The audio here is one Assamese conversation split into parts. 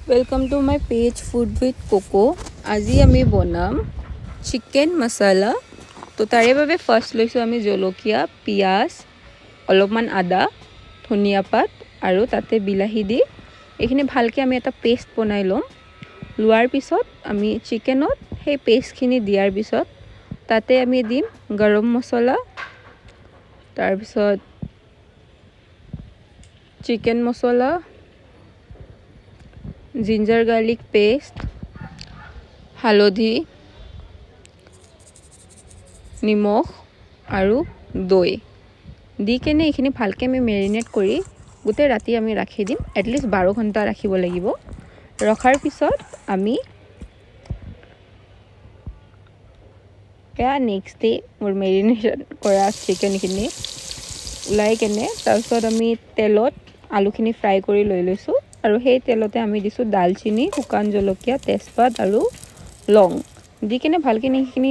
Welcome to my page food with Coco. আজি আমি বনাম চিকেন মছলা। তো তাৰে বাবে ফাৰ্ষ্ট লৈছোঁ আমি জলকীয়া, পিঁয়াজ, অলপমান আদা, ধনিয়া পাত আৰু তাতে বিলাহী দি এইখিনি ভালকৈ আমি এটা পেষ্ট বনাই ল'ম। লোৱাৰ পিছত আমি চিকেনত সেই পেষ্টখিনি দিয়াৰ পিছত তাতে আমি দিম গৰম মছলা, তাৰপিছত চিকেন মছলা, জিঞ্জাৰ গাৰ্লিক পেষ্ট, হালধি, নিমখ আৰু দৈ দি কেনে এইখিনি ভালকৈ আমি মেৰিনেট কৰি গোটেই ৰাতি আমি ৰাখি দিম। এটলিষ্ট 12 ঘণ্টা ৰাখিব লাগিব। ৰখাৰ পিছত আমি নেক্সট ডে মোৰ মেৰিনেশ্যন কৰা চিকেনখিনি ওলাই কেনে তাৰপিছত আমি তেলত আলুখিনি ফ্ৰাই কৰি লৈ লৈছোঁ আৰু সেই তেলতে আমি দিছোঁ দালচিনি, শুকান জলকীয়া, তেজপাত আৰু লং দি কেনে ভালকৈ সেইখিনি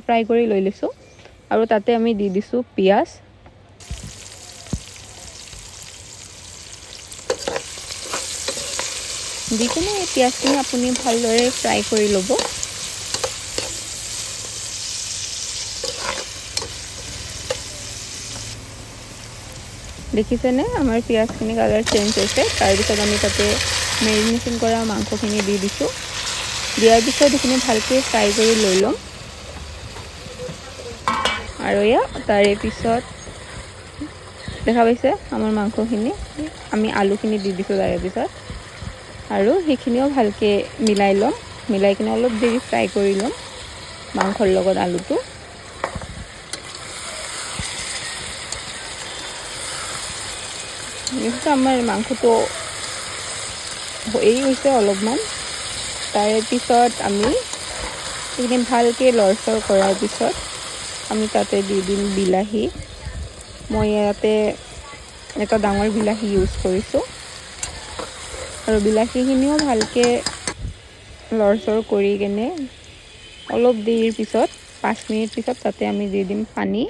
ফ্ৰাই কৰি লৈ লৈছোঁ আৰু তাতে আমি দি দিছোঁ পিঁয়াজ, দি কেনে এই পিঁয়াজখিনি আপুনি ভালদৰে ফ্ৰাই কৰি ল'ব। দেখিছেনে আমাৰ পিঁয়াজখিনি কালাৰ চেঞ্জ হৈছে। তাৰপিছত আমি তাতে মেৰিনেশ্যন কৰা মাংসখিনি দি দিছোঁ। দিয়াৰ পিছত এইখিনি ভালকৈ ফ্ৰাই কৰি লৈ ল'ম আৰু তাৰে পিছত দেখা পাইছে আমাৰ মাংসখিনি আমি আলুখিনি দি দিছোঁ তাৰে পিছত আৰু সেইখিনিও ভালকৈ মিলাই ল'ম। মিলাই কিনে অলপ দেৰি ফ্ৰাই কৰি ল'ম মাংসৰ লগত আলুটো। আমাৰ মাংসটো হৈয়ে গৈছে অলপমান। তাৰে পিছত আমি এইখিনি ভালকৈ লৰচৰ কৰাৰ পিছত আমি তাতে দি দিম বিলাহী। মই ইয়াতে এটা ডাঙৰ বিলাহী ইউজ কৰিছোঁ আৰু বিলাহীখিনিও ভালকৈ লৰচৰ কৰি কেনে অলপ দেৰিৰ পিছত 5 মিনিট পিছত তাতে আমি দি দিম পানী।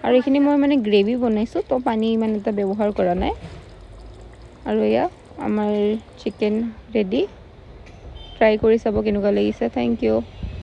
আৰু এইখিনি মই মানে গ্ৰেভি বনাইছোঁ, তো পানী ইমান এটা ব্যৱহাৰ কৰা নাই। আৰু আমাৰ চিকেন ৰেডি। ট্ৰাই কৰি চাব কেনেকুৱা লাগিছে। Thank U.